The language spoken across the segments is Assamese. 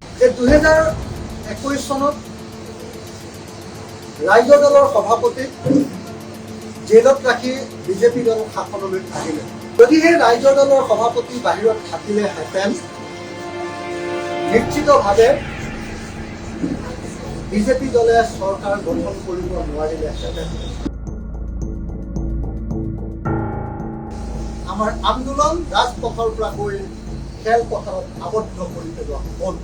যে 2021 চনত ৰাইজৰ দলৰ সভাপতিক জেলত ৰাখি বিজেপি দল শাসনলৈ আহিলে। যদিহে ৰাইজৰ দলৰ সভাপতি বাহিৰত থাকিলেহেঁতেন নিশ্চিতভাৱে বিজেপি দলে চৰকাৰ গঠন কৰিব নোৱাৰিলেহেঁতেন। আমাৰ আন্দোলন ৰাজপথৰ পৰা গৈ খেলপথাৰত আবদ্ধ কৰি পেলোৱা হ'ল।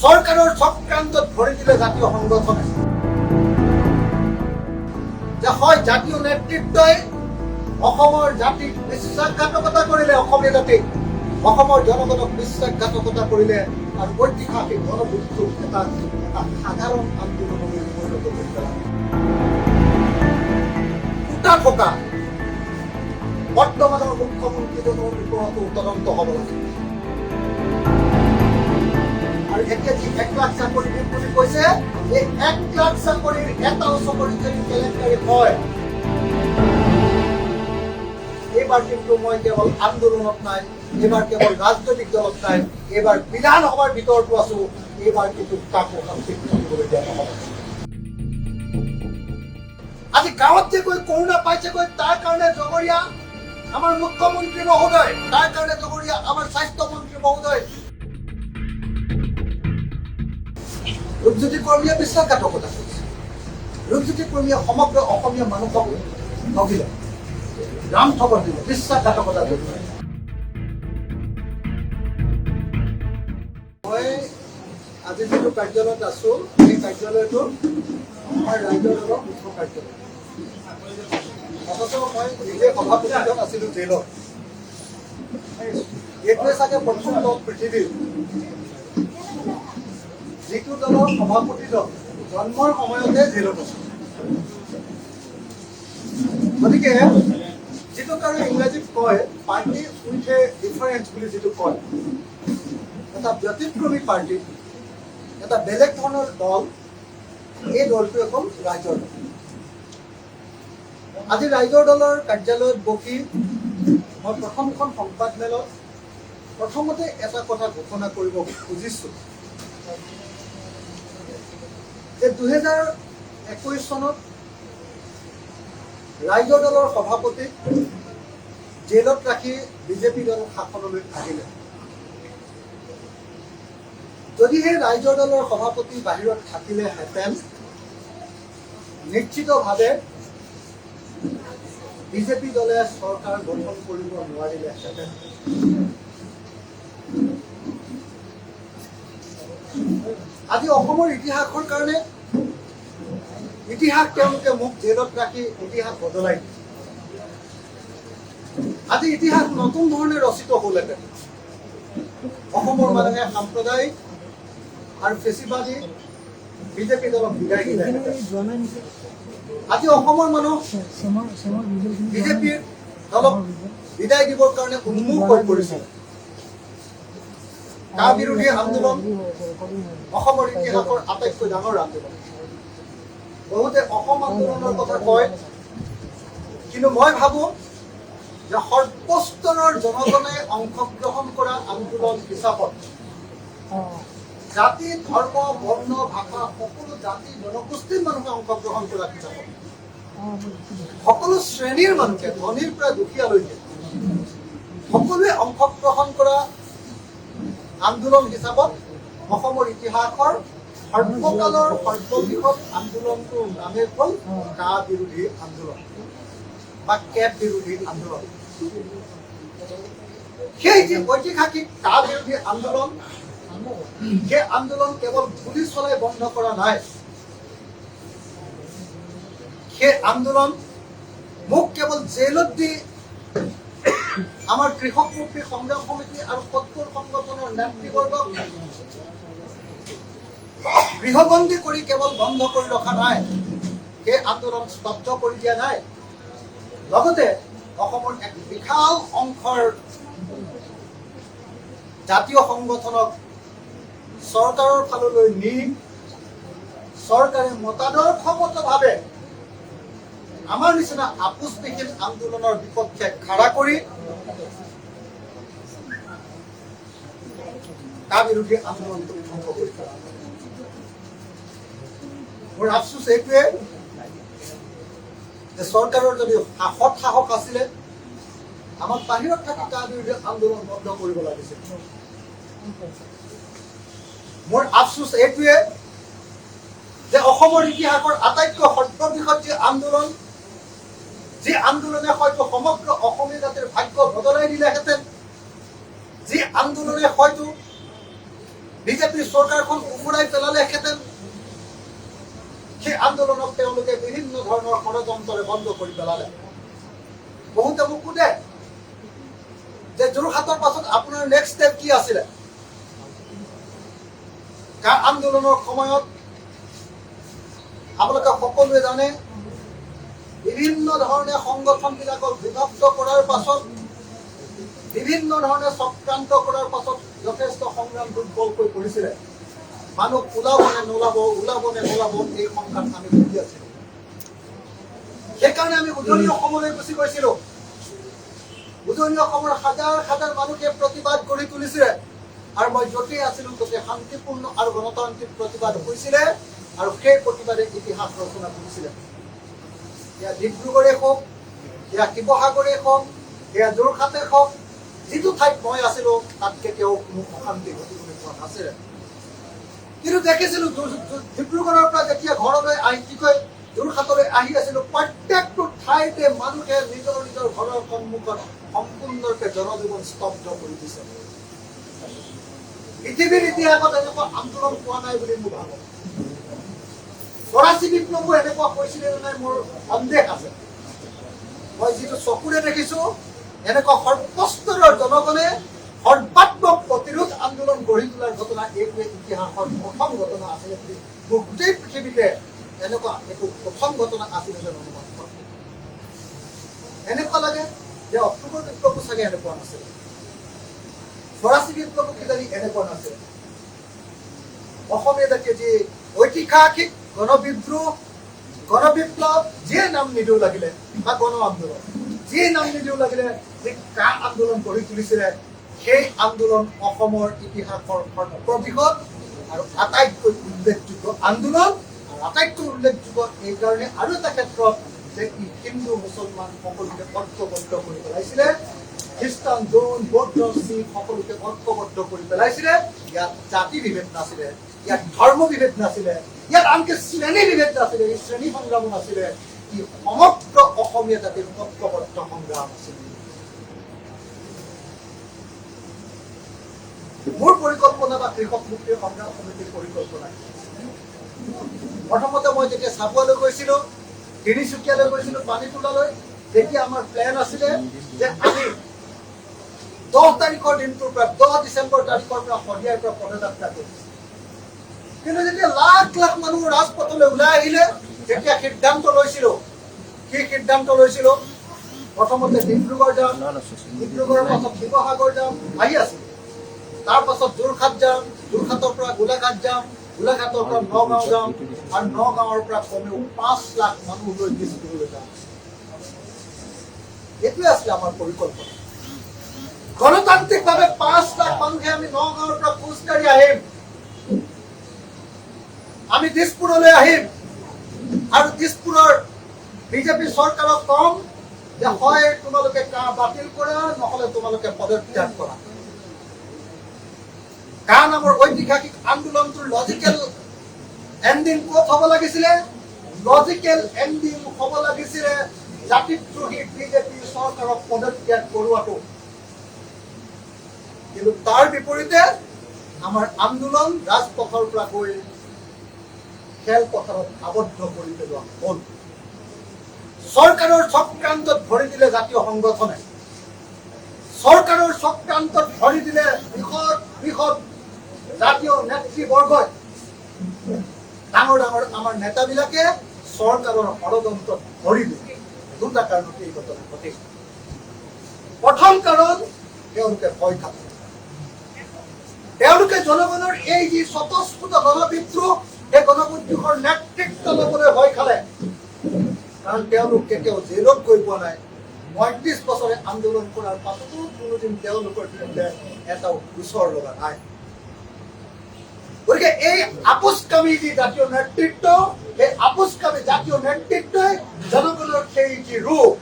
চৰকাৰৰ চক্ৰান্তত ভৰি দিলে জাতীয় সংগঠনে। যে হয়, জাতীয় নেতৃত্বই অসমৰ জাতিক বিশ্বাসঘাতকতা কৰিলে, অসমীয়া জাতিক অসমৰ জনগণক বিশ্বাসঘাতকতা কৰিলে আৰু ঐতিহাসিক গণবিদ্ৰোহ এটা সাধাৰণ আন্দোলনলৈ পৰিণত কৰি পেলালে। ফুটা থকা বৰ্তমানৰ মুখ্যমন্ত্ৰীজনৰ ওপৰতো তদন্ত হ'ব লাগে। আৰু এতিয়া যি 1 লাখ চাকৰি দিম বুলি কৈছে, এই 1 লাখ চাকৰিৰ এটাও চাকৰি যদি কেলেংকাৰী হয়, এইবাৰ কিন্তু মই কেৱল আন্দোলনত নাই, এইবাৰ কেৱল ৰাজনৈতিক দলত নাই, এইবাৰ বিধানসভাৰ ভিতৰতো আছো, এইবাৰ কিন্তু কাকো শাস্তি দিবলৈ দিয়া নহ'ব। আজি গাঁৱত যে গৈ কৰোণা পাইছেগৈ, তাৰ কাৰণে জগৰীয়া আমাৰ মুখ্যমন্ত্ৰী মহোদয়, তাৰ কাৰণে জগৰীয়া আমাৰ স্বাস্থ্যমন্ত্ৰী মহোদয়। ৰূপজ্যোতি কৰ্মীয়ে বিশ্বাসঘাতকতা কৰিছে। ৰূপজ্যোতি কৰ্মীয়ে সমগ্ৰ অসমীয়া মানুহক ঠগিলে, ৰাম ঠগন দিলে, বিশ্বাসঘাতকতা কৰিলে। মই আজি যিটো কাৰ্যালয়ত আছো, এই কাৰ্যালয়টো আমাৰ ৰাইজৰ দলৰ মুখ্য কাৰ্যালয়। অথচ মই নিজে সভাপতিজন আছিলো জেলত। এইটোৱে চাগে প্ৰথম দল পৃথিৱীৰ যিটো দলৰ সভাপতিজন জন্মৰ সময়তে জেলত আছে। গতিকে যিটোক আৰু ইংৰাজীত কয় পাৰ্টি উইথ এ ডিফাৰেঞ্চ বুলি যিটো কয়, এটা ব্যতিক্ৰমী পাৰ্টি, এটা বেলেগ ধৰণৰ দল, এই দলটো এখন ৰাইজৰ দল। আজি ৰাইজৰ দলৰ কাৰ্যালয়ত বহি মই প্ৰথমখন সংবাদমেলত প্ৰথমতে এটা কথা ঘোষণা কৰিব খুজিছো যে 2021 চনত ৰাইজৰ দলৰ সভাপতিক জেলত ৰাখি বিজেপি দল শাসনলৈ আহিলে। যদিহে ৰাইজৰ দলৰ সভাপতি বাহিৰত থাকিলেহেঁতেন নিশ্চিতভাৱে বিজেপি দলে চৰকাৰ গঠন কৰিব নোৱাৰিলেহেঁতেন। আজি অসমৰ ইতিহাসৰ কাৰণে ইতিহাস তেওঁলোকে মোক জেলত ৰাখি ইতিহাস বদলাই দিছে। আজি ইতিহাস নতুন ধৰণে ৰচিত হ'লহেঁতেন। অসমৰ মানুহে সাম্প্ৰদায়িক আৰু ফেচিবাদী বিজেপি দলক বিদায় দিলেহেঁতেন। আজি অসমৰ মানুহ বিজেপিৰ দলক বিদায় দিবৰ কাৰণে উন্মুখ হৈ পৰিছিল। কা বিৰোধী আন্দোলন অসমৰ ইতিহাসৰ আটাইতকৈ ডাঙৰ আন্দোলন। বহুতে অসম আন্দোলনৰ কথা কয়, কিন্তু মই ভাবো যে সৰ্বস্তৰৰ জনগণে অংশগ্ৰহণ কৰা আন্দোলন হিচাপত জাতি, ধৰ্ম, বৰ্ণ, ভাষা সকলো জাতি জনগোষ্ঠীৰ মানুহে অংশগ্ৰহণ কৰা হিচাপত সকলো শ্ৰেণীৰ মানুহে, ধনীৰ পৰা দুখীয়ালৈকে সকলোৱে অংশগ্ৰহণ কৰা আন্দোলন হিচাপত অসমৰ ইতিহাসৰ সৰ্বকালৰ সৰ্ববৃহৎ আন্দোলনটোৰ নামে হ'ল কা বিৰোধী আন্দোলন বা কেব বিৰোধী আন্দোলন। সেই যি ঐতিহাসিক কা বিৰোধী আন্দোলন, সেই আন্দোলন কেৱল গুলি চলাই বন্ধ কৰা নাই। সেই আন্দোলন মোক কেৱল জেলত দি আমাৰ কৃষক মুক্তি সংগ্ৰাম সমিতি আৰু ৭০ সংগঠনৰ নেতৃবৰ্গক গৃহবন্দী কৰি কেৱল বন্ধ কৰি ৰখা নাই, সেই আন্দোলন স্তব্ধ কৰি দিয়া নাই, লগতে অসমৰ এক বিশাল অংশৰ জাতীয় সংগঠনক চৰকাৰৰ ফাললৈ নি চৰকাৰে মতাদৰ্শগতভাৱে আমাৰ নিচিনা আপোচবিহীন আন্দোলনৰ বিপক্ষে খাৰা কৰি কা বিৰোধী আন্দোলনটোক ধ্বংস কৰি পেলালে। মোৰ আফচোচ এইটোৱে যে চৰকাৰৰ যদি সাহস আছিলে আমাক বাহিৰত থাকি কা বিৰোধী আন্দোলন বন্ধ কৰিব লাগিছিল। মোৰ আফচোচ এইটোৱে যে অসমৰ ইতিহাসৰ আটাইতকৈ সৰ্ববৃহৎ যি আন্দোলন, যি আন্দোলনে হয়তো সমগ্ৰ অসমীয়া জাতিৰ ভাগ্য বদলাই দিলেহেঁতেন, যি আন্দোলনে হয়তো বিজেপিৰ চৰকাৰখন উফুৰাই পেলালেহেঁতেন, সেই আন্দোলনক তেওঁলোকে বিভিন্ন ধৰণৰ ষড়যন্ত্ৰে বন্ধ কৰি পেলালে। বহুতে মোক সোধে যে যোৰহাটৰ পাছত আপোনাৰ নেক্সট ষ্টেপ কি আছিলে? কাৰ আন্দোলনৰ সময়ত আপোনালোকে সকলোৱে জানে বিভিন্ন ধৰণে সংগঠনবিলাকক বিভক্ত কৰাৰ পাছত, বিভিন্ন ধৰণে চক্ৰান্ত কৰাৰ পাছত যথেষ্ট সংগ্ৰাম দুৰ্বলকৈ কৰিছিলে। মানুহ ওলাব নে নোলাব, ওলাব নে নোলাব, এই সংগ্ৰাম আমি ভুগি আছিলো। সেইকাৰণে আমি উজনি অসমলৈ গুচি গৈছিলো। উজনি অসমৰ হাজাৰ হাজাৰ মানুহে প্ৰতিবাদ গঢ়ি তুলিছিলে আৰু মই য'তেই আছিলো ততে শান্তিপূৰ্ণ আৰু গণতান্ত্ৰিক প্ৰতিবাদ হৈছিলে আৰু সেই প্ৰতিবাদে ইতিহাস ৰচনা কৰিছিলে। এয়া ডিব্ৰুগড়ে হওক, এয়া শিৱসাগৰে হওক, এয়া যোৰহাটে হওক, যিটো ঠাইত মই আছিলো তাত কেতিয়াও কোনো অশান্তি ঘটিবলৈ পোৱা নাছিলে। কিন্তু দেখিছিলো ডিব্ৰুগড়ৰ পৰা যেতিয়া ঘৰলৈ যোৰহাটলৈ আহি আছিলো, প্ৰত্যেকটো ঠাইতে মানুহে নিজৰ নিজৰ ঘৰৰ সন্মুখত সম্পূৰ্ণৰূপে জনজীৱন স্তব্ধ কৰি দিছে। পৃথিৱীৰ ইতিহাসত এনেকুৱা আন্দোলন পোৱা নাই বুলি মই ভাবো। ফৰাচী বিপ্লৱো এনেকুৱা হৈছিলে নে নাই মোৰ সন্দেহ আছে। মই যিটো চকুৰে দেখিছো এনেকুৱা সৰ্বস্তৰৰ জনগণে সৰ্বাত্মক প্ৰতিৰোধ আন্দোলন গঢ়ি তোলাৰ ঘটনা এইটোৱে ইতিহাসৰ প্ৰথম ঘটনা আছিলে বুলি মোৰ গোটেই পৃথিৱীতে এনেকুৱা একো প্ৰথম ঘটনা আছিলে যেন অনুমান কৰে। এনেকুৱা লাগে যে অক্টোবৰ বিপ্লৱো চাগে এনেকুৱা নাছিলে, ফৰাচী বিপ্লৱো কিজানি এনেকুৱা নাছিলে। অসমীয়া জাতিয়ে যি ঐতিহাসিক গণবিপ্লৱ যিয়ে নাম নিদিও লাগিলে বা গণ আন্দোলন যিয়ে নাম নিদিও লাগিলে, যে কা আন্দোলন গঢ়ি তুলিছিলে, সেই আন্দোলন অসমৰ ইতিহাসৰ সৰ্ববৃহৎ আৰু আটাইতকৈ উল্লেখযোগ্য আন্দোলন। আৰু আটাইতকৈ উল্লেখযোগ্য এইকাৰণে আৰু এটা ক্ষেত্ৰত যে ই হিন্দু মুছলমান সকলোকে ঐক্যবদ্ধ কৰি পেলাইছিলে, খ্ৰীষ্টান জৈন বৌদ্ধ শিখ সকলোকে ঐক্যবদ্ধ কৰি পেলাইছিলে। ইয়াত জাতি বিভেদ নাছিলে, ইয়াত ধৰ্ম বিভেদ নাছিলে, ইয়াত আনকি শ্ৰেণী বিভেদ নাছিলে, এই শ্ৰেণী সংগ্ৰামো নাছিলে। ই সমগ্ৰ অসমীয়া জাতিৰ ঐক্যবদ্ধ সংগ্ৰাম আছিল। মোৰ পৰিকল্পনা বা কৃষক মুক্তিৰ সংগ্ৰাম সমিতিৰ পৰিকল্পনা, প্ৰথমতে মই যেতিয়া চাবুৱালৈ গৈছিলো, তিনিচুকীয়ালৈ গৈছিলো, পানীতোলালৈ, তেতিয়া আমাৰ প্লেন আছিলে যে আমি 10 তাৰিখৰ দিনটোৰ পৰা 10 ডিচেম্বৰ তাৰিখৰ পৰা সন্ধিয়াৰ পৰা পদযাত্ৰা কৰিছো। কিন্তু যেতিয়া লাখ লাখ মানুহ ৰাজপথলৈ ওলাই আহিলে, তেতিয়া সিদ্ধান্ত লৈছিলো, কি সিদ্ধান্ত লৈছিলো? প্ৰথমতে ডিব্ৰুগড় যাম, ডিব্ৰুগড়ৰ পাছত শিৱসাগৰ যাম, আহি আছিলো। তাৰ পাছত যোৰহাট যাম, যোৰহাটৰ পৰা গোলাঘাট যাম, গোলাঘাটৰ পৰা নগাঁও যাম, আৰু নগাঁৱৰ পৰা কমেও 5 লাখ মানুহ লৈ দিছপুৰলৈ যাম। এইটোৱে আছিলে আমাৰ পৰিকল্পনা। গণতান্ত্ৰিকভাৱে 5 লাখ মানুহে আমি নগাঁৱৰ পৰা খোজকাঢ়ি আহিম, আমি দিছপুৰলৈ আহিম আৰু দিছপুৰৰ বিজেপি চৰকাৰক কম যে হয় তোমালোকে কা বাতিল কৰা, নহলে তোমালোকে পদত্যাগ কৰা। কা নামৰ ঐতিহাসিক আন্দোলনটোৰ লজিকেল এণ্ডিং ক'ত হ'ব লাগিছিলে? লজিকেল এণ্ডিং হ'ব লাগিছিলে জাতিদ্ৰোহী বিজেপি চৰকাৰক পদত্যাগ কৰোৱাটো। কিন্তু তাৰ বিপৰীতে আমাৰ আন্দোলন ৰাজপথৰ পৰা গৈ খেলপথাৰত আবদ্ধ কৰি পেলোৱা হ'ল। চৰকাৰৰ চক্ৰান্তত ভৰি দিলে জাতীয় সংগঠনে, চৰকাৰৰ চক্ৰান্তত ভৰি দিলে বৃহৎ বৃহৎ জাতীয় নেতৃবৰ্গই, ডাঙৰ ডাঙৰ আমাৰ নেতাবিলাকে চৰকাৰৰ ষড়যন্ত্ৰত ভৰি দিলে। দুটা কাৰণত এই ঘটনা ঘটিছে। প্ৰথম কাৰণ, তেওঁলোকে ভয় খালে। তেওঁলোকে জনগণৰ এই যি স্বতঃস্ফূৰ্ত গণবিদ্ৰোহ, এই গণবিদ্ৰোহৰ নেতৃত্ব ল'বলৈ ভয় খালে। কাৰণ তেওঁলোক কেতিয়াও জেলত গৈ পোৱা নাই। ৩৫ বছৰে আন্দোলন কৰাৰ পাছতো কোনোদিন তেওঁলোকৰ বিৰুদ্ধে এটাও গোচৰ লগা নাই। গতিকে এই আপোচকামী যি জাতীয় নেতৃত্ব, এই আপোচকামী জাতীয় নেতৃত্বই জনগণৰ সেই যি ৰূপ,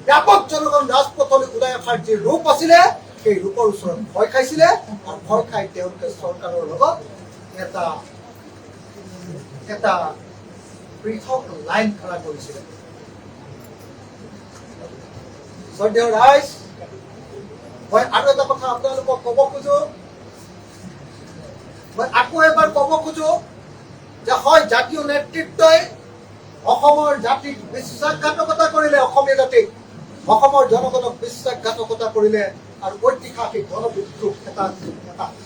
ব্যাপক জনগণ ৰাজপথলৈ ওলাই অহাৰ যি ৰূপ আছিলে, সেই ৰূপৰ ওচৰত ভয় খাইছিলে আৰু ভয় খাই তেওঁলোকে চৰকাৰৰ লগত এটা পৃথক লাইন খাৰা কৰিছিলে। শ্ৰদ্ধেয় ৰাইজ, মই আৰু এটা কথা আপোনালোকক ক'ব খোজো, মই আকৌ এবাৰ ক'ব খোজো যে হয়, জাতীয় নেতৃত্বই অসমৰ জাতিক বিশ্বাসঘাতকতা কৰিলে, অসমীয়া জাতিক, অসমৰ জনগণক বিশ্বাসঘাতকতা কৰিলে আৰু ঐতিহাসিক গণবিদ্ৰোহ এটা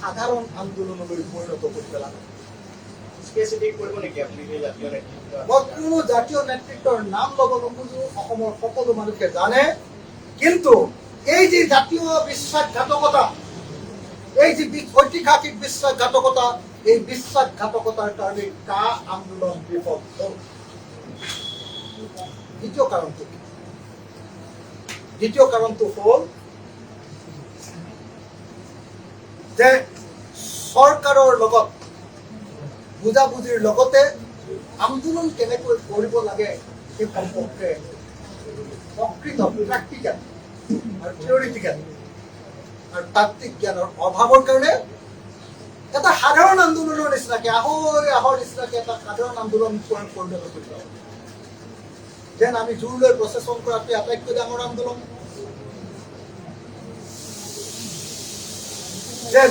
সাধাৰণ আন্দোলনলৈ পৰিণত কৰি পেলালে। মই কোনো জাতীয় নেতৃত্বৰ নাম ল'ব নোখোজো, অসমৰ সকলো মানুহে জানে। কিন্তু এই যি জাতীয় বিশ্বাসঘাতকতা, এই যি ঐতিহাসিক বিশ্বাসঘাতকতা, এই বিশ্বাসঘাতকতাৰ কাৰণে কা আন্দোলন বিফল হ'ল। দ্বিতীয় কাৰণটো হ'ল যে চৰকাৰৰ লগত বুজাবুজিৰ লগতে আন্দোলন কেনেকৈ কৰিব লাগে সেই সম্পৰ্কে প্ৰকৃত প্ৰেক্টিকেল আৰু থিয়ৰিটিকেল আৰু তাত্ত্বিক জ্ঞানৰ অভাৱৰ কাৰণে এটা সাধাৰণ আন্দোলনৰ নিচিনাকে আহৰ নিচিনাকে এটা সাধাৰণ আন্দোলন পৰিণত কৰিব। যেন আমি জোৰ লৈ প্ৰচেছন কৰাটোৱে আটাইতকৈ ডাঙৰ আন্দোলন, যেন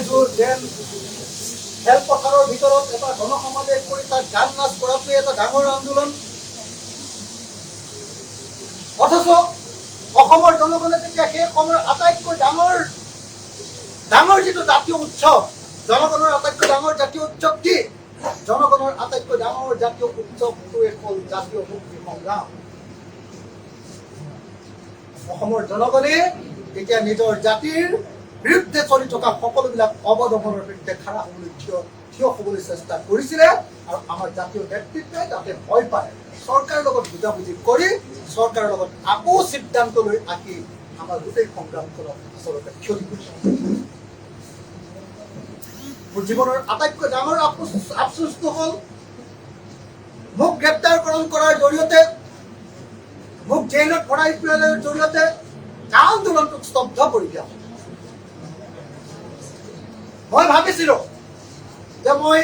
খেলপথাৰৰ ভিতৰত এটা গণসমাৱেশ কৰি তাত গান নাচ কৰাটোৱে এটা ডাঙৰ আন্দোলন। অথচ অসমৰ জনগণে তেতিয়া সেই সময়ৰ আটাইতকৈ ডাঙৰ যিটো জাতীয় উৎসৱ, জনগণৰ আটাইতকৈ ডাঙৰ জাতীয় উৎসৱ কি? জনগণৰ আটাইতকৈ ডাঙৰ জাতীয় উৎসৱটোৱে হ'ল জাতীয় মুক্তি সংগ্ৰাম। অসমৰ জনগণে তেতিয়া নিজৰ জাতিৰ বিৰুদ্ধে চলি থকা সকলোবিলাক অৱদমনৰ বিৰুদ্ধে খাৰা হ'বলৈ থিয় হ'বলৈ চেষ্টা কৰিছিলে আৰু আমাৰ জাতীয় নেতৃত্বই যাতে ভয় পায় চৰকাৰৰ লগত বুজাবুজি কৰি চৰকাৰৰ লগত আকৌ সিদ্ধান্ত লৈ আহি আমাৰ গোটেই সংগ্ৰামখনক আচলতে ক্ষতি কৰিছে। মোৰ জীৱনৰ আটাইতকৈ ডাঙৰ আফচোচটো হ'ল মোক গ্ৰেপ্তাৰকৰণ কৰাৰ জৰিয়তে, মোক জেইলত ভৰাই পেলোৱাৰ জৰিয়তে আন্দোলনটোক স্তব্ধ কৰি দিয়া। মই ভাবিছিলো যে মই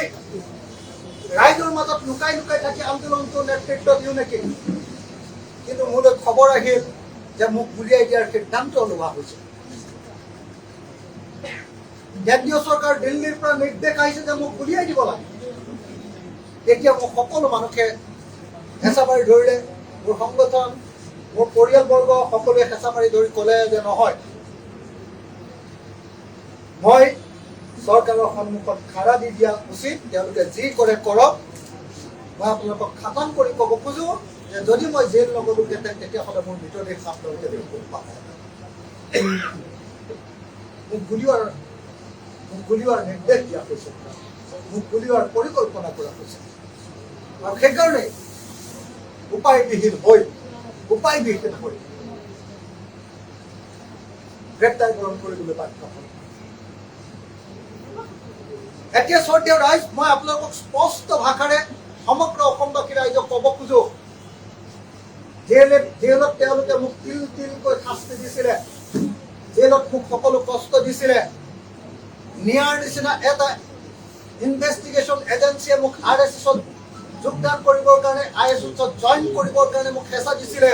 ৰাইজৰ মাজত লুকাই থাকি আন্দোলনটো নেতৃত্ব দিওঁ নেকি, কিন্তু মোলৈ খবৰ আহিল যে মোক গুলিয়াই দিয়াৰ সিদ্ধান্ত লোৱা হৈছে। কেন্দ্ৰীয় চৰকাৰ দিল্লীৰ পৰা নিৰ্দেশ আহিছে যে মোক গুলিয়াই দিব লাগে। তেতিয়া মোক সকলো মানুহে হেঁচা মাৰি ধৰিলে, মোৰ সংগঠন, মোৰ পৰিয়ালবৰ্গ সকলোৱে হেঁচা মাৰি ধৰি ক'লে যে নহয়, মই চৰকাৰৰ সন্মুখত খাৰা দি দিয়া উচিত, তেওঁলোকে যি কৰে কৰক। মই আপোনালোকক খাটাং কৰি ক'ব খোজো যে যদি মই জেল নগলোহেঁতেন তেতিয়াহ'লে মোৰ মৃতদেহ আপোনালোকে পাব। মোক গুলিওৱাৰ নিৰ্দেশ দিয়া হৈছে, মোক গুলিওৱাৰ পৰিকল্পনা কৰা হৈছে আৰু সেইকাৰণে উপায়বিহীন হৈ গ্ৰেপ্তাৰকৰণ কৰিবলৈ বাধ্য হ'ল। এতিয়া শ্ৰদ্ধেয় ৰাইজ, মই আপোনালোকক স্পষ্ট ভাষাৰে সমগ্ৰ অসমবাসী ৰাইজক ক'ব খোজো, জেলত তেওঁলোকে মোক তিলকৈ শাস্তি দিছিলে, জেলত মোক সকলো কষ্ট দিছিলে। নিয়াৰ নিচিনা এটা ইনভেষ্টিগেশ্যন এজেঞ্চিয়ে মোক RSSত যোগদান কৰিবৰ কাৰণে, ISSত জইন কৰিবৰ কাৰণে মোক হেঁচা দিছিলে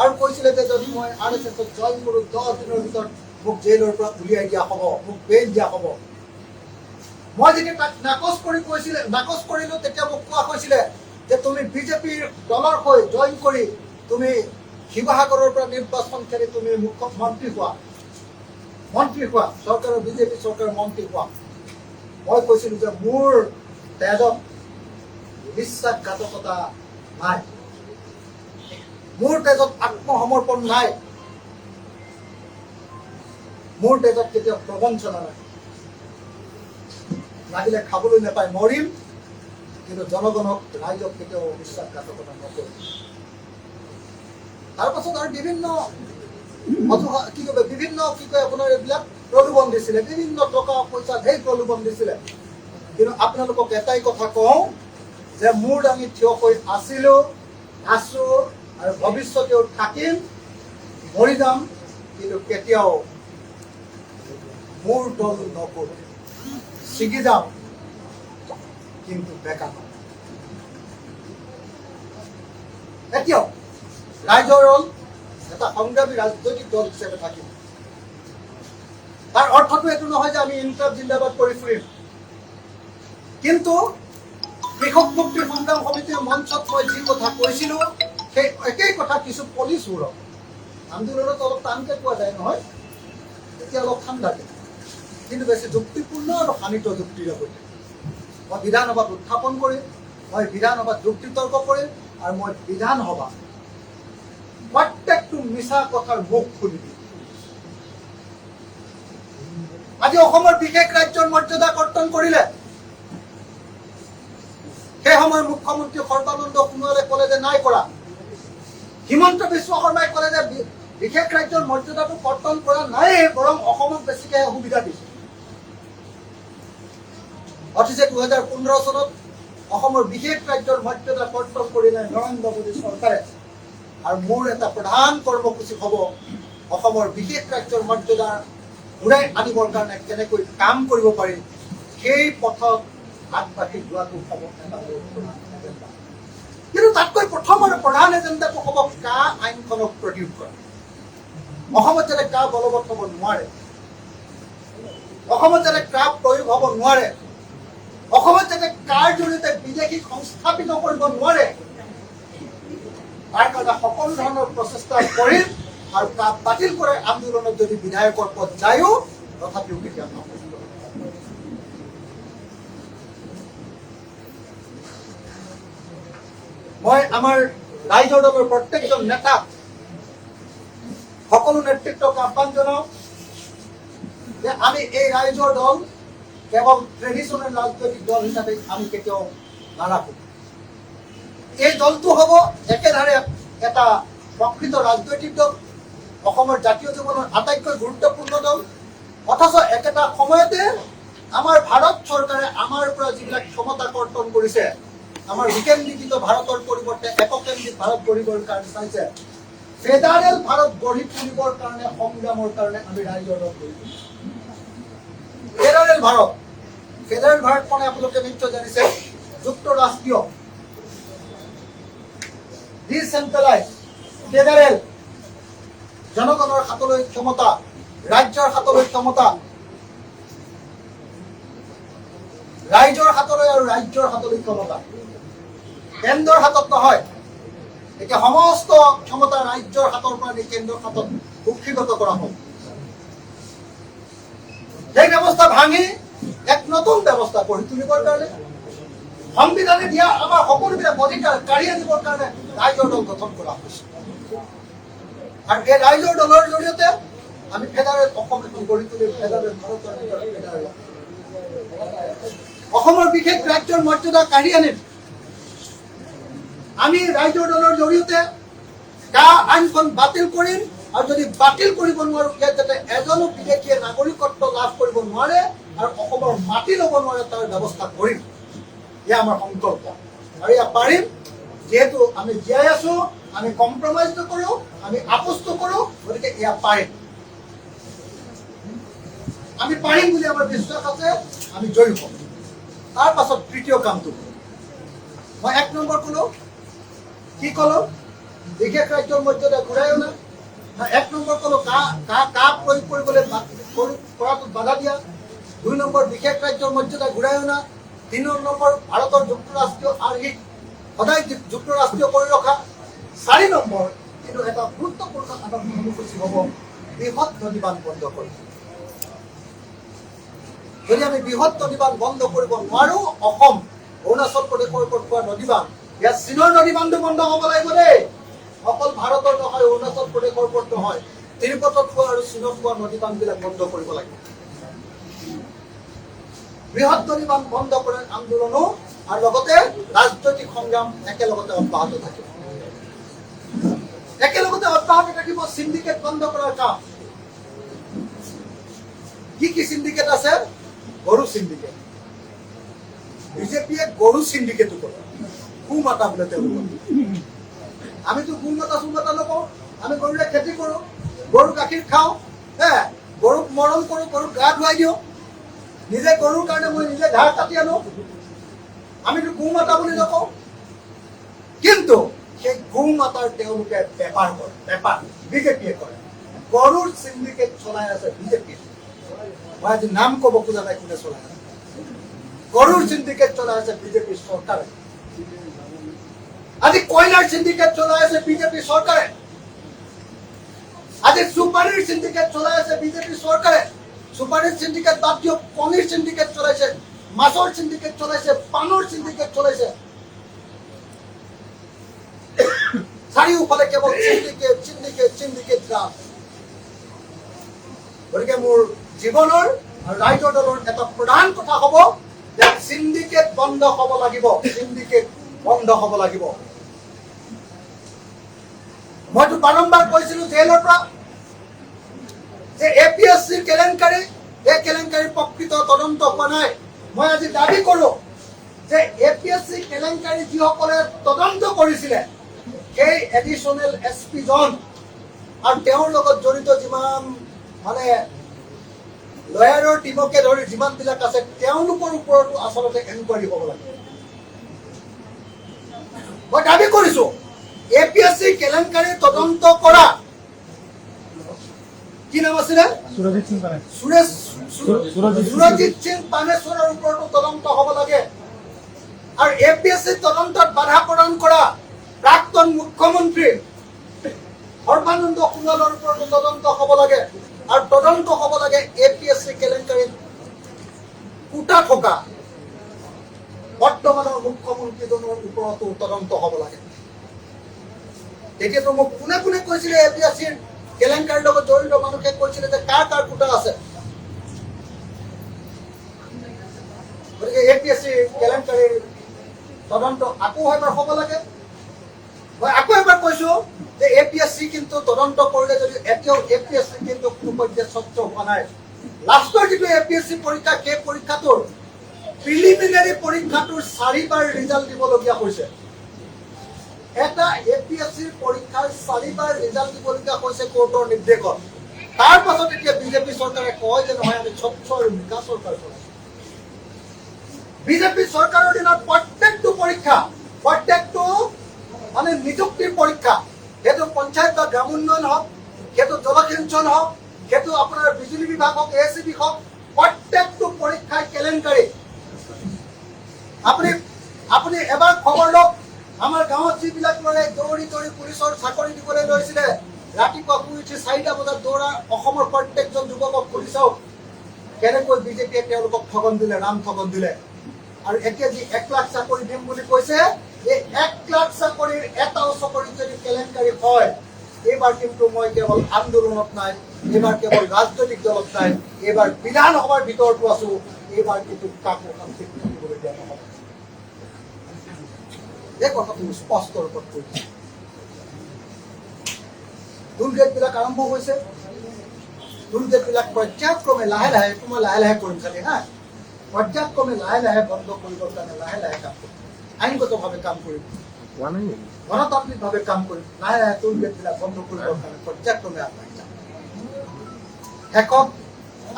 আৰু কৈছিলে যে যদি মই RSSত জইন কৰোঁ 10 দিনৰ ভিতৰত মোক জেলৰ পৰা উলিয়াই দিয়া হ'ব, মোক বেইল দিয়া হ'ব। মই যেতিয়া তাক নাকচ কৰিলো তেতিয়া মোক কোৱা হৈছিলে যে তুমি বিজেপিৰ দলৰ হৈ জইন কৰি তুমি শিৱসাগৰৰ পৰা নিৰ্বাচন খেলি তুমি মুখ্যমন্ত্ৰী হোৱা, চৰকাৰৰ বিজেপি চৰকাৰৰ মন্ত্ৰী হোৱা। মই কৈছিলো যে মোৰ তেজত বিশ্বাসঘাতকতা নাই, মোৰ তেজত আত্মসমৰ্পণ নাই, মোৰ তেজত কেতিয়াও প্ৰবঞ্চনা নাই। লাগিলে খাবলৈ নাপায় মৰিম, কিন্তু জনগণক ৰাইজক কেতিয়াও বিশ্বাসঘাতকতা নকৰিম। তাৰপাছত আৰু বিভিন্ন আপোনাৰ এইবিলাক প্ৰলোভন দিছিলে, বিভিন্ন টকা পইচা ধেৰ প্ৰলোভন দিছিলে। কিন্তু আপোনালোকক এটাই কথা কওঁ যে মূৰ দাঙি থিয় হৈ আছিলোঁ, আছোঁ আৰু ভৱিষ্যতেও থাকিম, মৰি যাম, কিন্তু কেতিয়াও মূৰ দল নকৰোঁ। ছিগি যাম কিন্তু বেকা নহয়। এতিয়াও ৰাইজৰ দল এটা সংগ্ৰামী ৰাজনৈতিক দল হিচাপে থাকিম। তাৰ অৰ্থটো এইটো নহয় যে আমি ইনকলাব জিন্দাবাদ কৰি ফুৰিম, কিন্তু কৃষক মুক্তিৰ সংগ্ৰাম সমিতিৰ মঞ্চত মই যি কথা কৈছিলোঁ সেই একেই কথা কিছু পলিচবোৰক আন্দোলনত অলপ টানকৈ পোৱা যায় নহয়, এতিয়া অলপ ঠাণ্ডাকে, কিন্তু বেছি যুক্তিপূৰ্ণ আৰু শানিত যুক্তিৰে সৈতে মই বিধানসভাত উত্থাপন কৰিম, মই বিধানসভাত যুক্তি তৰ্ক কৰিম, আৰু মই বিধানসভা প্ৰত্যেকটো মিছা কথাৰ মুখ খুলি দিম। আজি অসমৰ বিশেষ ৰাজ্যৰ মৰ্যাদা কৰ্তন কৰিলে, সেই সময়ৰ মুখ্যমন্ত্ৰী সৰ্বানন্দ সোণোৱালে ক'লে যে নাই কৰা, হিমন্ত বিশ্ব শৰ্মাই ক'লে যে বিশেষ ৰাজ্যৰ মৰ্যাদাটো কৰ্তন কৰা নাই, বৰং অসমক বেছিকে সুবিধা দিছে। অথচ 2015 চনত অসমৰ বিশেষ ৰাজ্যৰ মৰ্যাদা কৰ্তন কৰিলে নৰেন্দ্ৰ মোদী চৰকাৰে, আৰু মোৰ এটা প্ৰধান কৰ্মসূচী হ'ব অসমৰ বিশেষ ৰাজ্যৰ মৰ্যাদা ঘূৰাই আনিবৰ কাৰণে কেনেকৈ কাম কৰিব পাৰি, সেই পথত আগবাঢ়ি যোৱাটো হ'ব এটা প্ৰধান এজেণ্ডা। কিন্তু তাতকৈ প্ৰথম আৰু প্ৰধান এজেণ্ডাটো হ'ব কা আইনখনক প্ৰতিৰোধ কৰা। অসমত যাতে কা বলবৎ হ'ব নোৱাৰে, অসমত যাতে কা প্ৰয়োগ হ'ব নোৱাৰে, অসমত যাতে কাৰ জৰিয়তে বিদেশীক সংস্থাপিত কৰিব নোৱাৰে, তাৰ কাৰণে সকলো ধৰণৰ প্ৰচেষ্টা কৰিম। আৰু কা বাতিল কৰে আন্দোলনত যদি বিধায়কৰ পদ যায়ো তথাপিও কেতিয়া নকৰিব। মই আমাৰ ৰাইজৰ দলৰ প্ৰত্যেকজন নেতাক, সকলো নেতৃত্বক আহ্বান জনাওঁ যে আমি এই ৰাইজৰ দল কেৱল ট্ৰেডিশ্যনেল ৰাজনৈতিক দল হিচাপে আমি কেতিয়াও নাৰাখোঁ। এই দলটো হ'ব একেধাৰে এটা প্ৰকৃত ৰাজনৈতিক দল, অসমৰ জাতীয় জীৱনৰ আটাইতকৈ গুৰুত্বপূৰ্ণ দল। অথচ একেটা সময়তে আমাৰ ভাৰত চৰকাৰে আমাৰ পৰা যিবিলাক ক্ষমতা কৰ্তন কৰিছে, আমাৰ বিকেন্দ্ৰীকৃত ভাৰতৰ পৰিৱৰ্তে এককেন্দ্ৰিক ভাৰত গঢ়িবৰ কাৰণে চাইছে, ফেডাৰেল ভাৰত গঢ়ি তুলিবৰ কাৰণে সংগ্ৰামৰ কাৰণে আমি ৰাইজৰ দল গঢ়ি তুলিছোঁ। ফেডাৰেল ভাৰত মানে আপোনালোকে নিশ্চয় জানিছে, যুক্তৰাষ্ট্ৰীয়, ডিচেন্ট্ৰেলাইজ, ফেডাৰেল, জনগণৰ হাতলৈ ক্ষমতা, ৰাজ্যৰ হাতলৈ ক্ষমতা, ৰাইজৰ হাতলৈ আৰু ৰাজ্যৰ হাতলৈ ক্ষমতা, কেন্দ্ৰৰ হাতত নহয়। এতিয়া সমস্ত ক্ষমতা ৰাজ্যৰ হাতৰ পৰা কেন্দ্ৰৰ হাতত কুক্ষিগত কৰা হ'ল। সেই ব্যৱস্থা ভাঙি এক নতুন ব্যৱস্থা গঢ়ি তুলিবৰ কাৰণে, সংবিধানে দিয়া আমাৰ সকলোবিলাক অধিকাৰ কাঢ়ি আনিবৰ কাৰণে ৰাইজৰ দল গঠন কৰা হৈছে। আৰু এই ৰাইজৰ দলৰ জৰিয়তে আমি ফেডাৰেল অসম এখন গঢ়ি তুলিম, ফেডাৰেল ভাৰতৰ ফেডাৰেল অসমৰ বিশেষ ৰাজ্যৰ মৰ্যাদা কাঢ়ি আনিম। আমি ৰাইজৰ দলৰ জৰিয়তে কা আইনখন বাতিল কৰিম, আৰু যদি বাতিল কৰিব নোৱাৰো, ইয়াত যাতে এজনো বিদেশীয়ে নাগৰিকত্ব লাভ কৰিব নোৱাৰে আৰু অসমৰ মাটি ল'ব নোৱাৰে তাৰ ব্যৱস্থা কৰিম। এয়া আমাৰ সংকল্প, আৰু এয়া পাৰিম। যিহেতু আমি জীয়াই আছো, আমি কম্প্ৰমাইজ নকৰো, আমি আপোচ নকৰো, গতিকে এয়া পাৰিম। আমি পাৰিম বুলি আমাৰ বিশ্বাস আছে, আমি জয়ী হ'ম। তাৰ পাছত তৃতীয় কামটো মই 1 নম্বৰ ক'লো, কি ক'লো? বিশেষ ৰাজ্যৰ মৰ্যাদা ঘূৰাই অনা। 1 নম্বৰ ক'লো কা প্ৰয়োগ কৰিবলৈ কৰাটোত বাধা দিয়া। 2 নম্বৰ বিশেষ ৰাজ্যৰ মৰ্যাদা ঘূৰাই অনা। 3 নম্বৰ ভাৰতৰ যুক্তৰাষ্ট্ৰীয় আৰ্হিক সদায় যুক্তৰাষ্ট্ৰীয় কৰি ৰখা। 4 নম্বৰ কিন্তু এটা গুৰুত্বপূৰ্ণ কৰ্মসূচী হ'ব বৃহৎ নদীবান্ধ বন্ধ কৰা। যদি আমি বৃহৎ নদীবান্ধ বন্ধ কৰিব নোৱাৰো, অসম অৰুণাচল প্ৰদেশৰ ওপৰত পোৱা নদীবান্ধ, ইয়াত চীনৰ নদীবান্ধটো বন্ধ হ'ব লাগিব দেই। অকল ভাৰতৰ নহয়, অৰুণাচল প্ৰদেশৰ ওপৰত নহয়, তিব্বতত পোৱা আৰু চীনত পোৱা নদীবান্ধবিলাক বন্ধ কৰিব লাগিব। বৃহৎ নদীবান্ধ বন্ধ কৰাৰ আন্দোলনো আৰু লগতে ৰাজনৈতিক সংগ্ৰাম একেলগতে অব্যাহত থাকিব। একেলগতে অব্যাহত থাকিব সিন্ডিকেট বন্ধ কৰাৰ কাম। কি কি সিন্ডিকেট আছে? গৰু সিন্ডিকেট, বিজেপিয়ে গৰু চিণ্ডিকেটো কৰে, গো মাতা বোলে তেওঁলোকক। আমিতো গো মাতা চুমাতা নকওঁ, আমি গৰুৰে খেতি কৰোঁ, গৰু গাখীৰ খাওঁ, গৰুক মৰম কৰোঁ, গৰুক গা ধুৱাই দিওঁ, নিজে গৰুৰ কাৰণে মই নিজে ধাৰ কাটি আনো, আমিতো গো মাতা বুলি নকওঁ। কিন্তু সেই গো মাতাৰ তেওঁলোকে বেপাৰ কৰে, বেপাৰ বিজেপিয়ে কৰে। গৰুৰ চিণ্ডিকেট চলাই আছে বিজেপিয়ে। মই আজি নাম ক'ব খোজা নাই কোনে চলাই আছে। গৰুৰ চিণ্ডিকেট চলাই আছে বিজেপি চৰকাৰে। আজি কয়লাৰ চিণ্ডিকেট চলাই আছে বিজেপি চৰকাৰে। আজি সুপাৰীৰ চিণ্ডিকেট চলাই আছে বিজেপি চৰকাৰে। সুপাৰীৰ চিণ্ডিকেট বাদ দিয়ক, কণীৰ চিণ্ডিকেট চলাইছে, মাছৰ চিণ্ডিকেট চলাইছে, পাণৰ চিণ্ডিকেট চলাইছে। চাৰিওফালে কেৱল চিণ্ডিকেট চিণ্ডিকেট চিণ্ডিকেট ৰাজ। গতিকে মোৰ জীৱনৰ আৰু ৰাইজৰ দলৰ এটা প্ৰধান কথা হ'ব যে চিণ্ডিকেট বন্ধ হ'ব লাগিব, চিণ্ডিকেট বন্ধ হ'ব লাগিব। মইতো বাৰম্বাৰ কৈছিলো জেলৰ পৰা যে APSCৰ কেলেংকাৰী, এই কেলেংকাৰীৰ প্ৰকৃত তদন্ত হোৱা নাই। মই আজি দাবী কৰো যে APSC কেলেংকাৰী যিসকলে তদন্ত কৰিছিলে সেই এডিশ্যনেল SP জন আৰু তেওঁৰ লগত জড়িত যিমান মানে লয়াৰৰ টিমকে ধৰি যিমানবিলাক আছে তেওঁলোকৰ ওপৰতো আচলতে এনকুৱাৰী হ'ব লাগে। মই দাবী কৰিছো APSC কেলেংকাৰী তদন্ত কৰা কি নাম আছিলে সুৰজিত সিং পানেশ্বৰৰ ওপৰতো তদন্ত হ'ব লাগে। আৰু APSC তদন্তত বাধা প্ৰদান কৰা প্ৰাক্তন মুখ্যমন্ত্ৰী সৰ্বানন্দ সোণোৱালৰ ওপৰতো তদন্ত হ'ব লাগে। আৰু তদন্ত হ'ব লাগে APSC কেলেংকাৰীত কুটা থকা বৰ্তমানৰ মুখ্যমন্ত্ৰীজনৰ ওপৰতো তদন্ত হ'ব লাগে। তেতিয়াতো মোক কোনে কোনে কৈছিলে APSCৰ কেলেংকাৰীৰ লগত জড়িত মানুহে কৈছিলে যে কাৰ কাৰ কুটা আছে। গতিকে APSC কেলেংকাৰীৰ তদন্ত আকৌ এবাৰ হ'ব লাগে। মই আকৌ এবাৰ কৈছো যে APSC কিন্তু তদন্ত কৰিলে যদি এতিয়াও APSC কিন্তু কোনো পৰ্যায়ত স্বচ্ছ হোৱা নাই। লাষ্টৰ যিটো APSC পৰীক্ষা সেই পৰীক্ষাটোৰ প্ৰিলিমিনাৰী পৰীক্ষাটোৰ 4বাৰ ৰিজাল্ট দিবলগীয়া হৈছে। এটা APSCৰ পৰীক্ষাৰ 4বাৰ ৰিজাল্ট দিবলগীয়া হৈছে কোৰ্টৰ নিৰ্দেশত। তাৰ পাছত এতিয়া বিজেপি চৰকাৰে কয় যে নহয় আমি স্বচ্ছ আৰু নিকা চৰকাৰ চলাইছো। বিজেপি চৰকাৰৰ দিনত প্ৰত্যেকটো পৰীক্ষা, প্ৰত্যেকটো মানে নিযুক্তিৰ পৰীক্ষা, সেইটো পঞ্চায়ত বা গ্ৰাম উন্নয়ন হওক, সেইটো জলসিঞ্চন হওক, সেইটো আপোনাৰ বিজুলী বিভাগ হওক, ACB হওক, প্ৰত্যেকটো পৰীক্ষাই কেলেংকাৰী। আপুনি এবাৰ খবৰ লওক, আমাৰ গাঁৱত যিবিলাক ল'ৰাই দৌৰি দৌৰি পুলিচৰ চাকৰি দিবলৈ লৈছিলে, ৰাতিপুৱা শুই উঠি 4টা বজাত দৌৰা অসমৰ প্ৰত্যেকজন যুৱকক সুধি চাওক কেনেকৈ বিজেপিয়ে তেওঁলোকক ঠগন দিলে, ৰাম ঠগন দিলে। আৰু এতিয়া যি 1 লাখ চাকৰি দিম বুলি কৈছে, এই 1 লাখ চাকৰিৰ এটাও চাকৰিত যদি কেলেংকাৰী হয়, এইবাৰ কিন্তু মই কেৱল আন্দোলনত নাই, এইবাৰ কেৱল ৰাজনৈতিক দলত নাই, এইবাৰ বিধানসভাৰ ভিতৰতো আছো, এইবাৰ কিন্তু কাকো শান্তি দিবলৈ দিয়া নহ'ব। এই কথাটো স্পষ্ট ৰূপত কৈছে। টুলগেটবিলাক আৰম্ভ হৈছে, টুলগেটবিলাক পৰ্যায়ক্ৰমে লাহে লাহে, এইটো মই লাহে লাহে কৰিম খালি হা, পৰ্যায়ক্ৰমে লাহে লাহে বন্ধ কৰিবৰ কাৰণে লাহে লাহে কাম কৰিম, আইনগতভাৱে কাম কৰিম, গণতান্ত্ৰিকভাৱে কাম কৰিম, লাহে লাহে টুলগেটবিলাক বন্ধ কৰিবৰ কাৰণে পৰ্যায়ক্ৰমে আগবাঢ়ি যাম। শেষত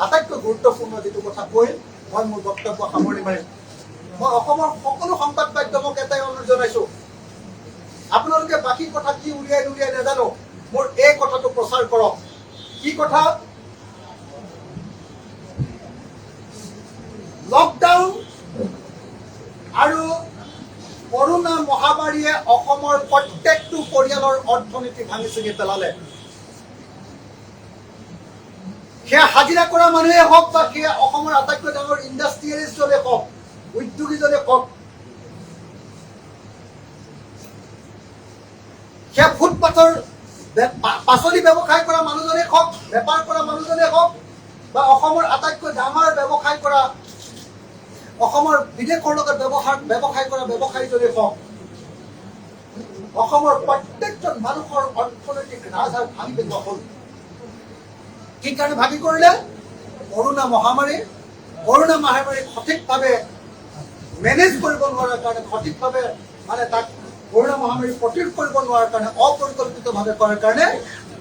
আটাইতকৈ গুৰুত্বপূৰ্ণ যিটো কথা কৈ মই মোৰ বক্তব্য সামৰি মাৰিম। মই অসমৰ সকলো সংবাদ মাধ্যমক এটাই অনুৰোধ জনাইছো, আপোনালোকে বাকী কথা কি উলিয়াই নুলিয়াই নাজানো, মোৰ এই কথাটো প্ৰচাৰ কৰক। কি কথা? লকডাউন আৰু কৰোনা মহামাৰীয়ে অসমৰ প্ৰত্যেকটো পৰিয়ালৰ অৰ্থনীতি ভাঙি চিঙি পেলালে। সেয়া হাজিৰা কৰা মানুহে হওক বা সেয়া অসমৰ আটাইতকৈ ডাঙৰ ইণ্ডাষ্ট্ৰিয়েলিষ্টজনে হওক, উদ্যোগীজনে হওক, সেয়া ফুটপাথৰ পাচলি ব্যৱসায় কৰা মানুহজনে হওক, বেপাৰ কৰা মানুহজনে হওক, বা অসমৰ আটাইতকৈ ডাঙৰ ব্যৱসায় কৰা, অসমৰ বিদেশৰ লগত ব্যৱসায় কৰা ব্যৱসায়ীজনে হওক, অসমৰ প্ৰত্যেকজন মানুহৰ অৰ্থনৈতিক ৰাজহাড় ভাঙি পেলোৱা হ'ল। কি কাৰণে ভাগি কৰিলে? কৰোনা মহামাৰীক সঠিকভাৱে মেনেজ কৰিব নোৱাৰাৰ কাৰণে সঠিকভাৱে মানে তাক কৰোণা মহামাৰী প্ৰতিৰোধ কৰিব নোৱাৰাৰ কাৰণে অপৰিকল্পিতভাৱে কৰাৰ কাৰণে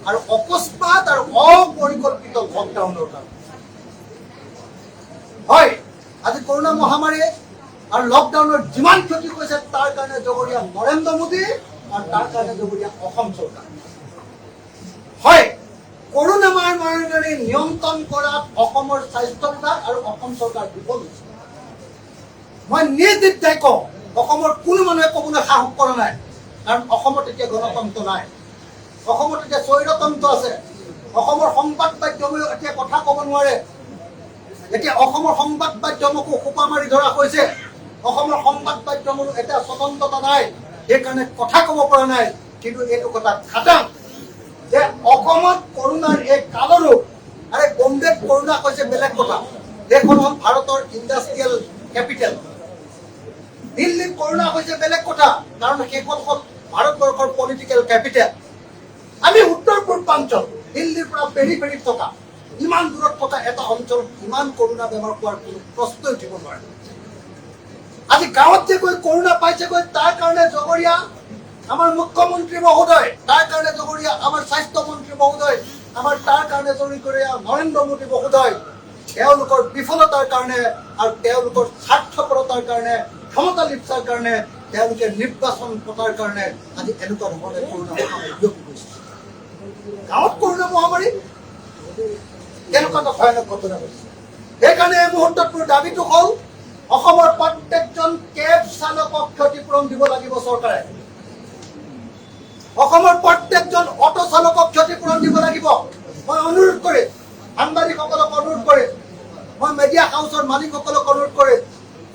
আৰু অকস্মাত আৰু অপৰিকল্পিত লকডাউনৰ কাৰণে হয় আজি কৰোণা মহামাৰী আৰু লকডাউনৰ যিমান ক্ষতি হৈছে তাৰ কাৰণে জগৰীয়া নৰেন্দ্ৰ মোদী আৰু তাৰ কাৰণে জগৰীয়া অসম চৰকাৰ হয় কৰোণা মহামাৰী নিয়ন্ত্ৰণ কৰাত অসমৰ স্বাস্থ্য বিভাগ আৰু অসম চৰকাৰ বিফল হৈছে মই নিৰ্দ্বিধাই কওঁ অসমৰ কোনো মানুহে ক'বলৈ সাহস কৰা নাই কাৰণ অসমত এতিয়া গণতন্ত্ৰ নাই অসমত এতিয়া স্বৈৰতন্ত্ৰ আছে অসমৰ সংবাদ মাধ্যমে এতিয়া কথা ক'ব নোৱাৰে এতিয়া অসমৰ সংবাদ মাধ্যমকো সোপা মাৰি ধৰা হৈছে অসমৰ সংবাদ মাধ্যমৰ এটা স্বতন্ত্ৰতা নাই সেইকাৰণে কথা ক'ব পৰা নাই কিন্তু এইটো কথা খাটাং যে অসমত কৰোণাৰ এই কালৰো আৰে বম্বেত কৰোণা হৈছে বেলেগ কথা এইখন হ'ল ভাৰতৰ ইণ্ডাষ্ট্ৰিয়েল কেপিটেল দিল্লীত কৰোণা হৈছে বেলেগ কথা কাৰণ সেইখন হ'ল ভাৰতবৰ্ষৰ পলিটিকেল কেপিটেল আমি উত্তৰ পূৰ্বাঞ্চল দিল্লীৰ পৰা পেৰিফেৰিত থকা ইমান দূৰত থকা এটা অঞ্চল ইমান কৰোণা বেমাৰ হোৱাৰ কোনো প্ৰশ্নই উঠিব নোৱাৰে আজি গাঁৱত যে গৈ কৰোণা পাইছেগৈ তাৰ কাৰণে জগৰীয়া আমাৰ মুখ্যমন্ত্ৰী মহোদয় তাৰ কাৰণে জগৰীয়া আমাৰ স্বাস্থ্য মন্ত্ৰী মহোদয় আমাৰ তাৰ কাৰণে জগৰীয়া নৰেন্দ্ৰ মোদী মহোদয় তেওঁলোকৰ বিফলতাৰ কাৰণে আৰু তেওঁলোকৰ স্বাৰ্থপৰতাৰ কাৰণে ক্ষমতা লিপ্সাৰ কাৰণে তেওঁলোকে নিৰ্বাচন পতাৰ কাৰণে আজি এনেকুৱা ধৰণে কৰোণা মহামাৰী বিয়পি গৈছে গাঁৱত কৰোণা মহামাৰী এনেকুৱা এটা ভয়ানক ঘটনা হৈছে সেইকাৰণে এই মুহূৰ্তত মোৰ দাবীটো হ'ল অসমৰ প্ৰত্যেকজন কেব চালকক ক্ষতিপূৰণ দিব লাগিব চৰকাৰে অসমৰ প্ৰত্যেকজন অটো চালকক ক্ষতিপূৰণ দিব লাগিব মই অনুৰোধ কৰি সাংবাদিকসকলক অনুৰোধ কৰি মই মিডিয়া হাউচৰ মালিকসকলক অনুৰোধ কৰি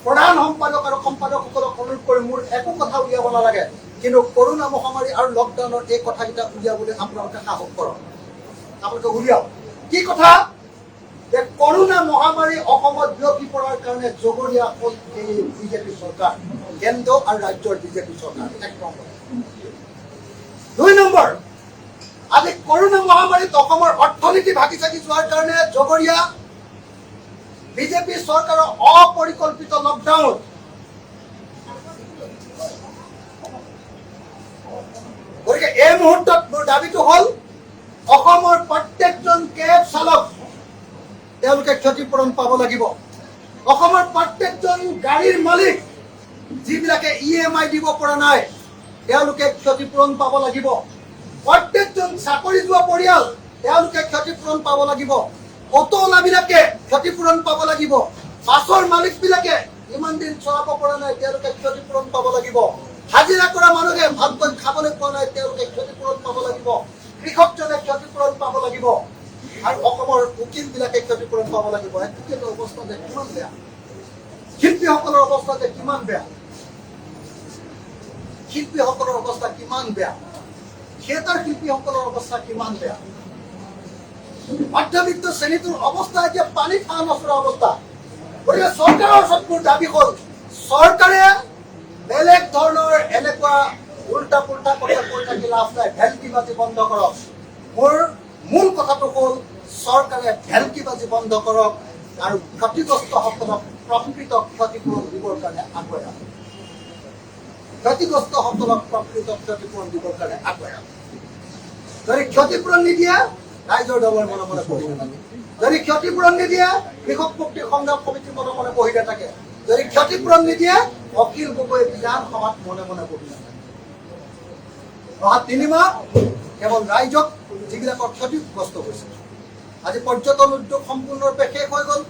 প্ৰধান সম্পাদক আৰু সম্পাদকসকলক অনুৰোধ কৰি মোৰ একো কথা উলিয়াব নালাগে কিন্তু কৰোণা মহামাৰী আৰু লকডাউনৰ এই কথাকেইটা উলিয়াবলৈ আপোনালোকে সাহস কৰক আপোনালোকে উলিয়াওক কি কথা যে কৰোণা মহামাৰী অসমত বিয়পি পৰাৰ কাৰণে জগৰীয়া হ'ল এই বিজেপি চৰকাৰ কেন্দ্ৰ আৰু ৰাজ্যৰ বিজেপি চৰকাৰ 1 নম্বৰ 2 নম্বৰ আজি কৰোণা মহামাৰীত অসমৰ অৰ্থনীতি ভাগি চাগি যোৱাৰ কাৰণে জগৰীয়া বিজেপি চৰকাৰৰ অপৰিকল্পিত লকডাউন গতিকে এই মুহূৰ্তত মোৰ দাবীটো হ'ল অসমৰ প্ৰত্যেকজন কেব চালক তেওঁলোকে ক্ষতিপূৰণ পাব লাগিব অসমৰ প্ৰত্যেকজন গাড়ীৰ মালিক যিবিলাকে EMI দিব পৰা নাই তেওঁলোকে ক্ষতিপূৰণ পাব লাগিব প্ৰত্যেকজন চাকৰি যোৱা পৰিয়াল তেওঁলোকে ক্ষতিপূৰণ পাব লাগিব অটোলাবিলাকে ক্ষতিপূৰণ পাব লাগিব বাছৰ মালিকবিলাকে ইমান দিন চলাব পৰা নাই তেওঁলোকে ক্ষতিপূৰণ পাব লাগিব হাজিৰা কৰা মানুহে ভালকৈ খাবলৈ পোৱা নাই তেওঁলোকে ক্ষতিপূৰণ পাব লাগিব কৃষকজনে ক্ষতিপূৰণ পাব লাগিব আৰু অসমৰ উকিলবিলাকে ক্ষতিপূৰণ পাব লাগিব এতিয়াটো অৱস্থা যে কিমান বেয়া শিল্পীসকলৰ অৱস্থা যে কিমান বেয়া শিল্পীসকলৰ অৱস্থা কিমান বেয়া থিয়েটাৰ শিল্পীসকলৰ অৱস্থা কিমান বেয়া মধ্যবিত্ত শ্ৰেণীটোৰ অৱস্থা এতিয়া পানী খাওঁ নচৰা অৱস্থা গতিকে চৰকাৰৰ ওচৰত মোৰ দাবী হ'ল চৰকাৰে বেলেগ ধৰণৰ এনেকুৱা উল্টা পুল্টা কথা কৈ থাকি লাভ নাই ভেলকিবাজি বন্ধ কৰক মোৰ মূল কথাটো হ'ল চৰকাৰে ভেলকিবাজি বন্ধ কৰক আৰু ক্ষতিগ্ৰস্তসকলক প্ৰকৃত ক্ষতিপূৰণ দিবৰ কাৰণে আগুৱাই আহক ক্ষতিগ্ৰস্তসকলক প্ৰকৃত ক্ষতিপূৰণ দিবৰ কাৰণে আগুৱাই আহক যদি ক্ষতিপূৰণ নিদিয়ে ৰাইজৰ দলৰ মনে মনে বহি নাথাকে যদি ক্ষতিপূৰণ নিদিয়ে কৃষক মুক্তি সংগ্ৰাম সমিতিৰ মনে মনে বহি নাথাকে যদি ক্ষতিপূৰণ নিদিয়ে অখিল গগৈ বিধানসভাত মনে মনে বহি নাথাকে অহা 3 মাহ কেৱল ৰাইজক যিবিলাকৰ ক্ষতিগ্ৰস্ত হৈছে আজি পৰ্যটন উদ্যোগ সম্পূৰ্ণৰূপে শেষ হৈ গ'ল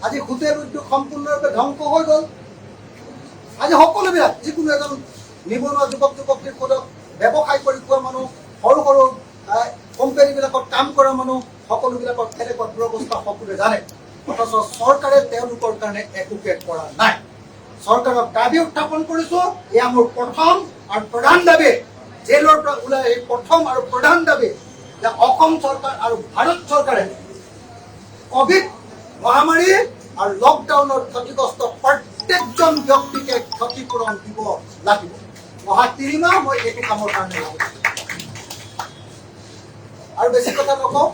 আজি হোটেল উদ্যোগ সম্পূৰ্ণৰূপে ধ্বংস হৈ গ'ল আজি সকলোবিলাক যিকোনো এজন নিবনুৱা যুৱক যুৱতীৰ খোজত ব্যৱসায় কৰি খোৱা মানুহ সৰু সৰু কোম্পানীবিলাকত কাম কৰা মানুহ সকলোবিলাকৰ কেনেকুৱা দুৰৱস্থা সকলোৱে জানে অথচ চৰকাৰে তেওঁলোকৰ কাৰণে একোকে কৰা নাই চৰকাৰক দাবী উত্থাপন কৰিছো এয়া মোৰ প্ৰথম আৰু প্ৰধান দাবী জেলৰ পৰা ওলাই এই প্ৰথম আৰু প্ৰধান দাবী যে অসম চৰকাৰ আৰু ভাৰত চৰকাৰে কোভিড মহামাৰী আৰু লকডাউনৰ ক্ষতিগ্ৰস্ত প্ৰত্যেকজন ব্যক্তিকে ক্ষতিপূৰণ দিব লাগিব অহা 3 মাহ মই এইটো কামৰ কাৰণে লাগিব আৰু বেছি কথা নকওঁ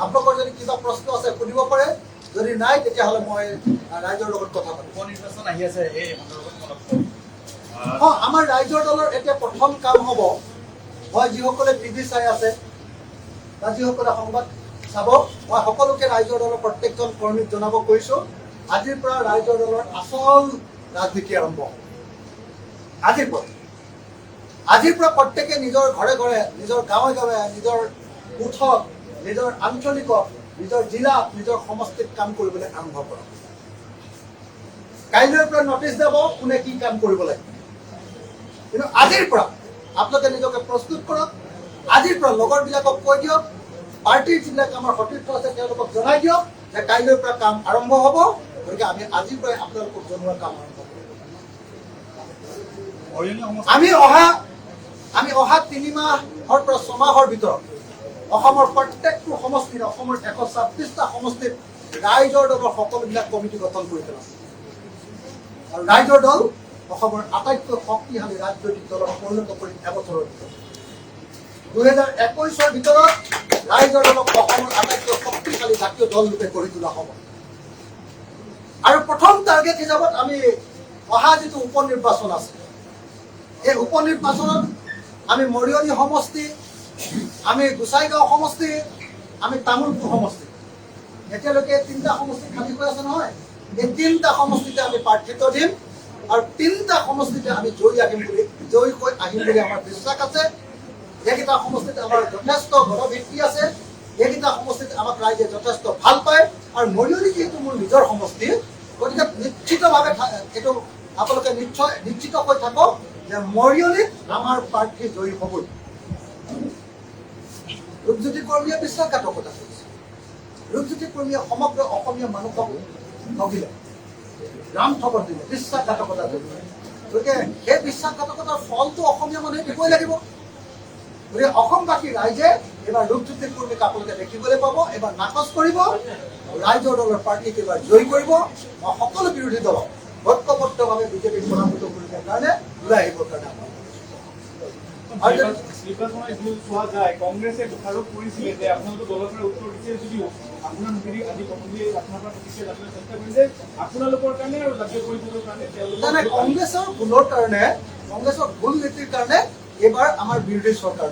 আপোনালোকৰ যদি কিবা প্ৰশ্ন আছে সুধিব পাৰে যদি নাই তেতিয়াহ'লে মই ৰাইজৰ লগত কথা পাতিম। উপনিৰ্বাচন আহি আছে, এই সন্দৰ্ভত আমাৰ ৰাইজৰ দলৰ এতিয়া প্ৰথম কাম হ'ব, মই যিসকলে টিভি চাই আছে বা যিসকলে সংবাদ চাব, মই সকলোকে ৰাইজৰ দলৰ প্ৰত্যেকজন কৰ্মীক জনাব কৈছোঁ, আজিৰ পৰা ৰাইজৰ দলৰ আচল ৰাজনীতি আৰম্ভ হ'ব। আজিৰ পৰা প্ৰত্যেকে নিজৰ ঘৰে ঘৰে, নিজৰ গাঁৱে গাঁৱে, নিজৰ বুথত, নিজৰ আঞ্চলিকত, নিজৰ জিলাত, নিজৰ সমষ্টিত কাম কৰিবলৈ আৰম্ভ কৰক। কাইলৈৰ পৰা নটিচ যাব কোনে কি কাম কৰিব লাগে। কিন্তু আজিৰ পৰা আপোনালোকে নিজকে প্ৰস্তুত কৰক। আজিৰ পৰা লগৰবিলাকক কৈ দিয়ক, পাৰ্টিৰ যিবিলাক আমাৰ সতীৰ্থ আছে তেওঁলোকক জনাই দিয়ক যে কাইলৈৰ পৰা কাম আৰম্ভ হ'ব। গতিকে আমি আজিৰ পৰাই আপোনালোকক জনোৱা কাম আৰম্ভ কৰিম। আমি অহা 3 মাহৰ পৰা 6 মাহৰ ভিতৰত অসমৰ প্ৰত্যেকটো সমষ্টিত, অসমৰ 126টা সমষ্টিত ৰাইজৰ দলৰ সকলোবিলাক কমিটি গঠন কৰি পেলাম। আৰু ৰাইজৰ দল অসমৰ আটাইতকৈ শক্তিশালী ৰাজনৈতিক দলত পৰিণত কৰিম এবছৰৰ ভিতৰত। 2021ৰ ভিতৰত ৰাইজৰ দলক অসমৰ আটাইতকৈ শক্তিশালী জাতীয় দল ৰূপে গঢ়ি তোলা হ'ব। আৰু প্ৰথম টাৰ্গেট হিচাপত আমি অহা যিটো উপনিৰ্বাচন আছে, এই উপনিৰ্বাচনত আমি মৰিয়নি সমষ্টি, আমি গোসাইগাঁও সমষ্টি, আমি তামোলপুৰ সমষ্টি, এতিয়ালৈকে 3টা সমষ্টি খালী হৈ আছে নহয়, এই 3টা সমষ্টিতে আমি প্ৰাৰ্থিত্ব দিম আৰু 3টা সমষ্টিতে আমি জয়ী হৈ আহিম বুলি আমাৰ বিশ্বাস আছে। এইকেইটা সমষ্টিত আমাৰ যথেষ্ট গণভিত্তি আছে, এইকেইটা সমষ্টিত আমাক ৰাইজে যথেষ্ট ভাল পায়। আৰু মৰিয়নি যিহেতু মোৰ নিজৰ সমষ্টি, গতিকে নিশ্চিতভাৱে এইটো আপোনালোকে নিশ্চিত হৈ থাকক যে মৰিয়নিত আমাৰ প্ৰাৰ্থী জয়ী হ'বই। ৰূপজ্যোতি কৰ্মীয়ে বিশ্বাসঘাতকতা কৰিছে। ৰূপজ্যোতি কৰ্মীয়ে সমগ্ৰ অসমীয়া মানুহক ঠগিলে, ৰাম ঠগন দিলে, বিশ্বাসঘাতকতা কৰিলে। গতিকে সেই বিশ্বাসঘাতকতাৰ ফলটো অসমীয়া মানুহে দিবই লাগিব। গতিকে অসমবাসী ৰাইজে এইবাৰ ৰূপজ্যোতি কৰ্মীক আপোনালোকে দেখিবলৈ পাব, এবাৰ নাকচ কৰিব, ৰাইজৰ দলৰ প্ৰাৰ্থীক এইবাৰ জয়ী কৰিব। মই সকলো বিৰোধী দলক ঐক্যবদ্ধভাৱে বিজেপিক পৰাভূত কৰিবৰ কাৰণে ওলাই আহিবৰ কাৰণে চোৱা যায়। কংগ্ৰেছে দোষাৰোপ কৰিছিলে যে আপোনালোকে দলৰ পৰা উত্তৰ দিছে যদিও আপোনাৰ মুখেদি আজি গধূলি আপোনাৰ পৰা প্ৰতিক্ৰিয়া জানিবলৈ চেষ্টা কৰিছে আপোনালোকৰ কাৰণে আৰু জাতীয় পৰিষদৰ কাৰণে। কংগ্ৰেছৰ ভুলৰ কাৰণে, কংগ্ৰেছৰ ভুল নীতিৰ কাৰণে এইবাৰ আমাৰ বিৰোধী চৰকাৰ।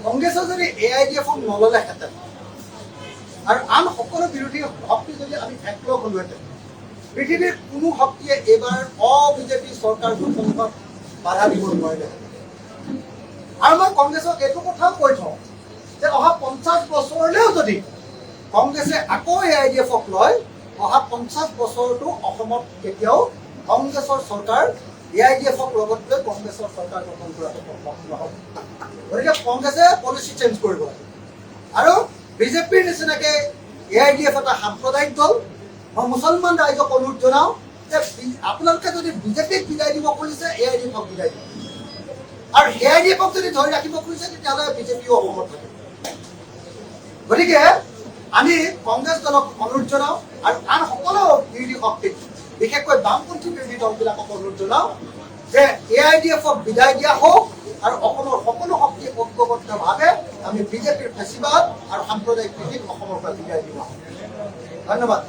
কংগ্ৰেছে যদি AIDF-ক নললেহেঁতেন আৰু আন সকলো বিৰোধী শক্তি যদি আমি একলগ হলোহেঁতেন, পৃথিৱীৰ কোনো শক্তিয়ে এইবাৰ অ-বিজেপি চৰকাৰ গঠনত বাধা দিব নোৱাৰিলেহেঁতেন। আৰু মই কংগ্ৰেছক এইটো কথাও কৈ থওঁ যে অহা 50 বছৰলৈও যদি কংগ্ৰেছে আকৌ AIDF-ক লয়, অহা 50 বছৰতো অসমত কেতিয়াও কংগ্ৰেছৰ চৰকাৰ AIDF-ক লগত লৈ কংগ্ৰেছৰ চৰকাৰ গঠন কৰাটো সম্ভৱ নহ'ব। গতিকে কংগ্ৰেছে পলিচি চেঞ্জ কৰিব লাগে। আৰু বিজেপিৰ নিচিনাকে AIDF এটা সাম্প্ৰদায়িক দল। মই মুছলমান ৰাইজক অনুৰোধ জনাওঁ যে আপোনালোকে যদি বিজেপিক বিদায় দিব খুজিছে, AIDF-ক বিদায় দিব। আৰু AIDF-ক যদি ধৰি ৰাখিব খুজিছে তেতিয়াহ'লে বিজেপিও অসমত থাকে। গতিকে আমি কংগ্ৰেছ দলক অনুৰোধ জনাওঁ আৰু আন সকলো বিৰোধী শক্তিক, বিশেষকৈ বামপন্থী বিৰোধী দলবিলাকক অনুৰোধ জনাওঁ যে AIDF-ক বিদায় দিয়া হওক আৰু অসমৰ সকলো শক্তি ঐক্যবদ্ধভাৱে আমি বিজেপিৰ ফেচিবাদ আৰু সাম্প্ৰদায়িক নীতিক অসমৰ পৰা বিদায় দিয়া হওক। ধন্যবাদ।